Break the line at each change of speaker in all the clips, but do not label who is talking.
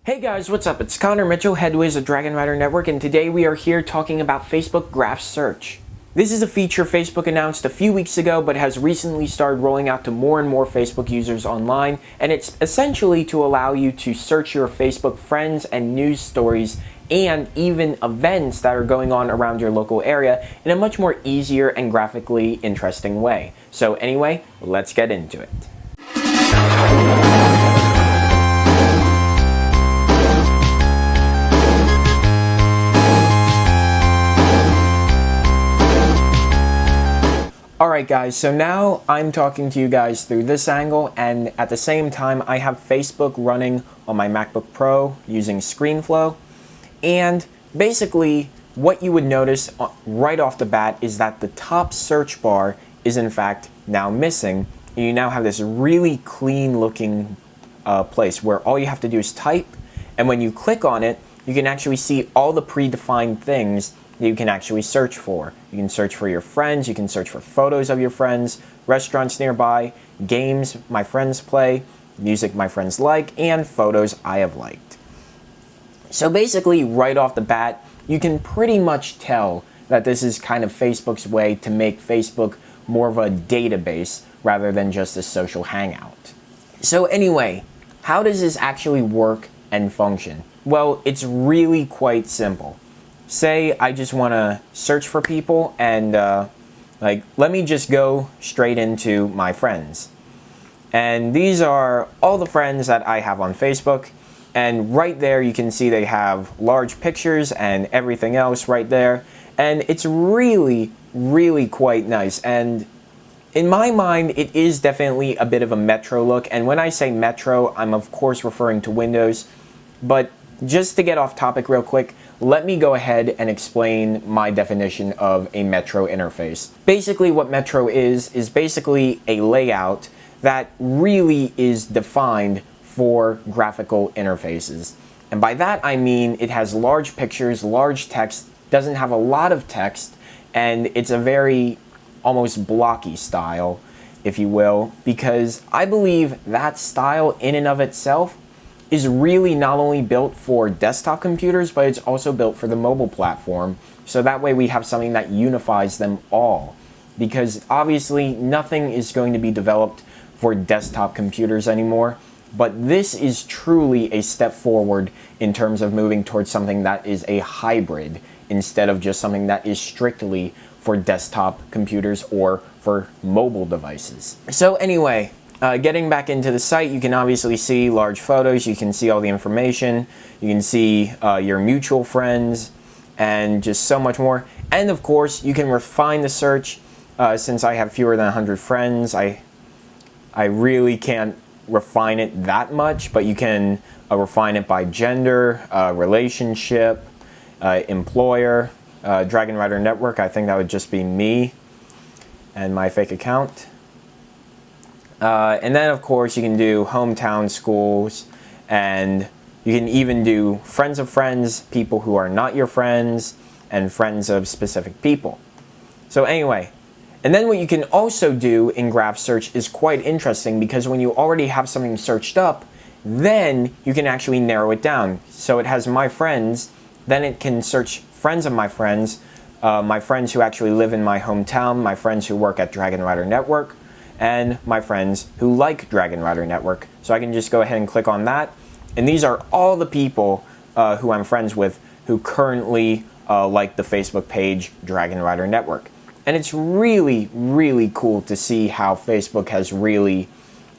Hey guys, what's up? It's Connor Mitchell, head whiz of DragonRiderNetwork, and today we are here talking about Facebook Graph Search. This is a feature Facebook announced a few weeks ago, but has recently started rolling out to more and more Facebook users online, and it's essentially to allow you to search your Facebook friends and news stories and even events that are going on around your local area in a much more easier and graphically interesting way. So anyway, let's get into it. Alright guys, so now I'm talking to you guys through this angle, and at the same time I have Facebook running on my MacBook Pro using ScreenFlow, and basically what you would notice right off the bat is that the top search bar is in fact now missing. You now have this really clean looking place where all you have to do is type, and when you click on it you can actually see all the predefined things that you can actually search for. You can search for your friends, you can search for photos of your friends, restaurants nearby, games my friends play, music my friends like, and photos I have liked. So basically, right off the bat, you can pretty much tell that this is kind of Facebook's way to make Facebook more of a database rather than just a social hangout. So anyway, how does this actually work and function? Well, it's really quite simple. Say I just want to search for people and let me just go straight into my friends. And these are all the friends that I have on Facebook, and right there you can see they have large pictures and everything else right there, and it's really quite nice. And in my mind it is definitely a bit of a Metro look, and when I say Metro I'm of course referring to Windows, but just to get off topic real quick, let me go ahead and explain my definition of a Metro interface. Basically what Metro is basically a layout that really is defined for graphical interfaces. And by that I mean it has large pictures, large text, doesn't have a lot of text, and it's a very almost blocky style, if you will, because I believe that style in and of itself is really not only built for desktop computers, but it's also built for the mobile platform. So that way we have something that unifies them all. Because obviously nothing is going to be developed for desktop computers anymore, but this is truly a step forward in terms of moving towards something that is a hybrid instead of just something that is strictly for desktop computers or for mobile devices. So anyway, getting back into the site, you can obviously see large photos, you can see all the information, you can see your mutual friends, and just so much more. And of course, you can refine the search. Since I have fewer than 100 friends, I really can't refine it that much, but you can refine it by gender, relationship, employer, DragonRiderNetwork, I think that would just be me and my fake account. And then of course you can do hometown, schools, and you can even do friends of friends, people who are not your friends, and friends of specific people. So anyway, and then what you can also do in graph search is quite interesting, because when you already have something searched up, then you can actually narrow it down. So it has my friends, then it can search friends of my friends who actually live in my hometown, my friends who work at DragonRiderNetwork, and my friends who like DragonRiderNetwork. So I can just go ahead and click on that, and these are all the people who I'm friends with who currently like the Facebook page DragonRiderNetwork. And it's really cool to see how Facebook has really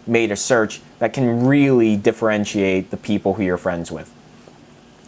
made a search that can really differentiate the people who you're friends with.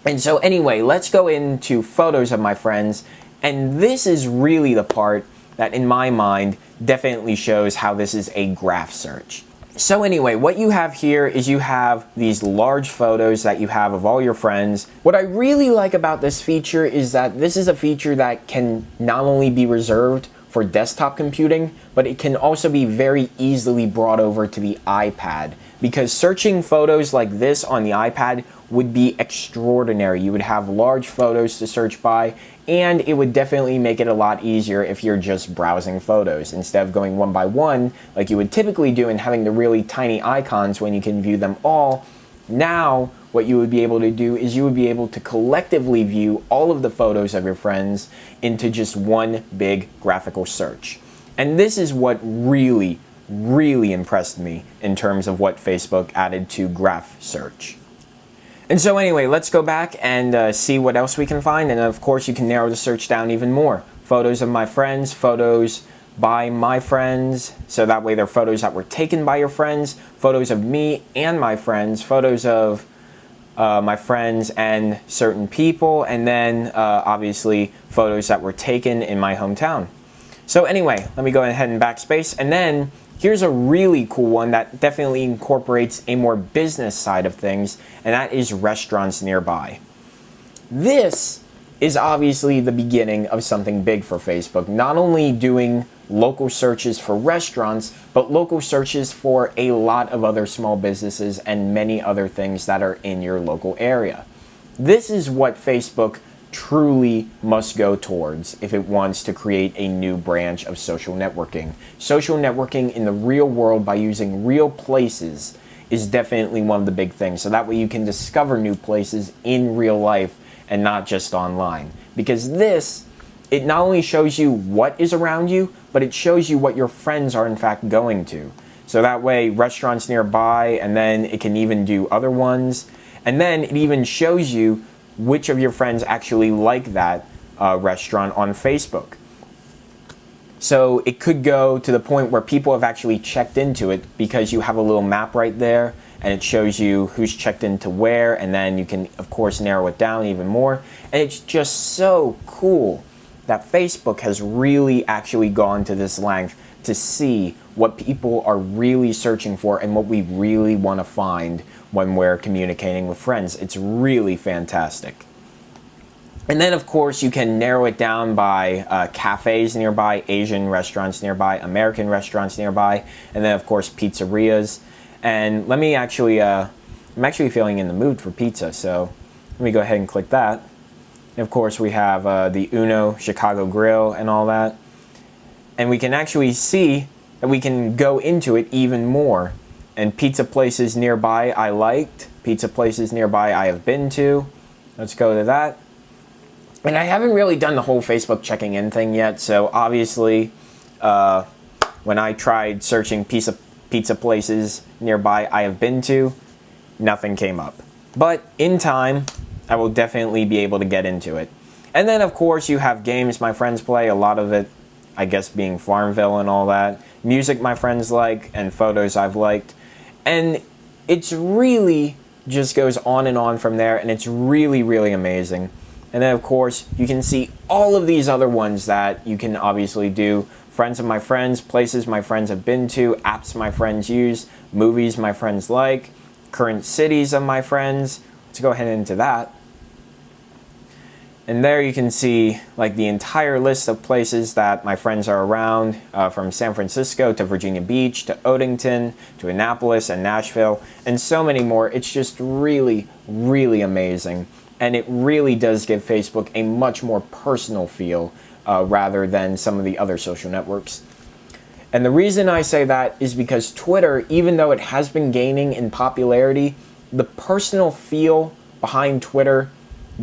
And so anyway, let's go into photos of my friends, and this is really the part that in my mind definitely shows how this is a graph search. So anyway, what you have here is you have these large photos that you have of all your friends. What I really like about this feature is that this is a feature that can not only be reserved for desktop computing, but it can also be very easily brought over to the iPad, because searching photos like this on the iPad would be extraordinary. You would have large photos to search by, and it would definitely make it a lot easier if you're just browsing photos instead of going one by one like you would typically do and having the really tiny icons when you can view them all. Now what you would be able to do is you would be able to collectively view all of the photos of your friends into just one big graphical search. And this is what really impressed me in terms of what Facebook added to graph search. And so anyway, let's go back and see what else we can find. And of course, you can narrow the search down even more. Photos of my friends, photos by my friends, so that way they're photos that were taken by your friends, photos of me and my friends, photos of my friends and certain people, and then obviously photos that were taken in my hometown. So anyway, let me go ahead and backspace, and then here's a really cool one that definitely incorporates a more business side of things, and that is restaurants nearby. This is obviously the beginning of something big for Facebook, not only doing local searches for restaurants, but local searches for a lot of other small businesses and many other things that are in your local area. This is what Facebook truly must go towards if it wants to create a new branch of social networking. Social networking in the real world by using real places is definitely one of the big things. So that way you can discover new places in real life and not just online. Because this, it not only shows you what is around you, but it shows you what your friends are in fact going to. So that way restaurants nearby, and then it can even do other ones. And then it even shows you which of your friends actually like that restaurant on Facebook. So it could go to the point where people have actually checked into it because you have a little map right there and it shows you who's checked into where, and then you can of course narrow it down even more. And it's just so cool that Facebook has really actually gone to this length to see what people are really searching for and what we really want to find when we're communicating with friends. It's really fantastic. And then of course you can narrow it down by cafes nearby, Asian restaurants nearby, American restaurants nearby, and then of course pizzerias. And let me actually, I'm actually feeling in the mood for pizza, so let me go ahead and click that. And of course we have the Uno Chicago Grill and all that. And we can actually see that we can go into it even more. And pizza places nearby I liked, pizza places nearby I have been to. Let's go to that. And I haven't really done the whole Facebook checking in thing yet, so obviously when I tried searching pizza places nearby I have been to, nothing came up. But in time, I will definitely be able to get into it. And then of course you have games my friends play, a lot of it I guess being Farmville and all that, music my friends like, and photos I've liked. And it's really just goes on and on from there, and it's really amazing. And then of course you can see all of these other ones that you can obviously do. Friends of my friends, places my friends have been to, apps my friends use, movies my friends like, current cities of my friends. Let's go ahead into that. And there you can see like the entire list of places that my friends are around, from San Francisco to Virginia Beach to Odenton to Annapolis and Nashville and so many more. It's just really amazing. And it really does give Facebook a much more personal feel rather than some of the other social networks. And the reason I say that is because Twitter, even though it has been gaining in popularity, the personal feel behind Twitter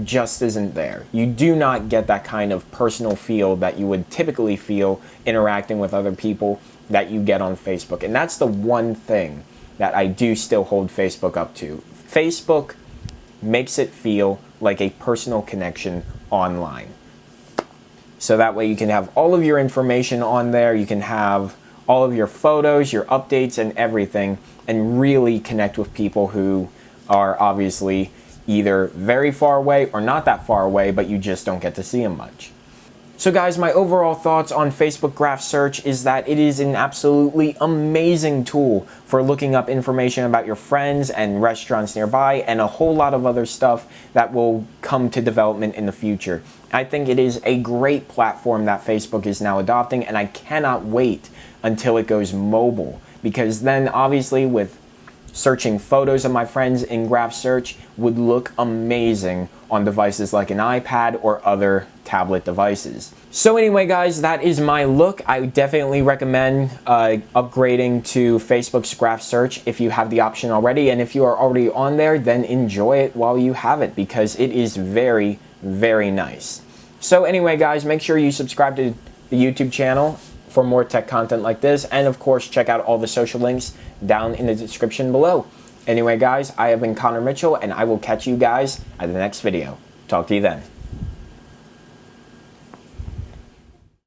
just isn't there. You do not get that kind of personal feel that you would typically feel interacting with other people that you get on Facebook. And that's the one thing that I do still hold Facebook up to. Facebook makes it feel like a personal connection online. So that way you can have all of your information on there, you can have all of your photos, your updates and everything, and really connect with people who are obviously either very far away or not that far away, but you just don't get to see them much. So guys, my overall thoughts on Facebook Graph Search is that it is an absolutely amazing tool for looking up information about your friends and restaurants nearby and a whole lot of other stuff that will come to development in the future. I think it is a great platform that Facebook is now adopting, and I cannot wait until it goes mobile, because then obviously with searching photos of my friends in graph search would look amazing on devices like an iPad or other tablet devices. So anyway guys, that is my look. I would definitely recommend upgrading to Facebook's graph search if you have the option already, and if you are already on there, then enjoy it while you have it, because it is very, very nice. So anyway guys, make sure you subscribe to the YouTube channel for more tech content like this, and of course check out all the social links down in the description below. Anyway guys, I have been Connor Mitchell, and I will catch you guys at the next video. Talk to you then.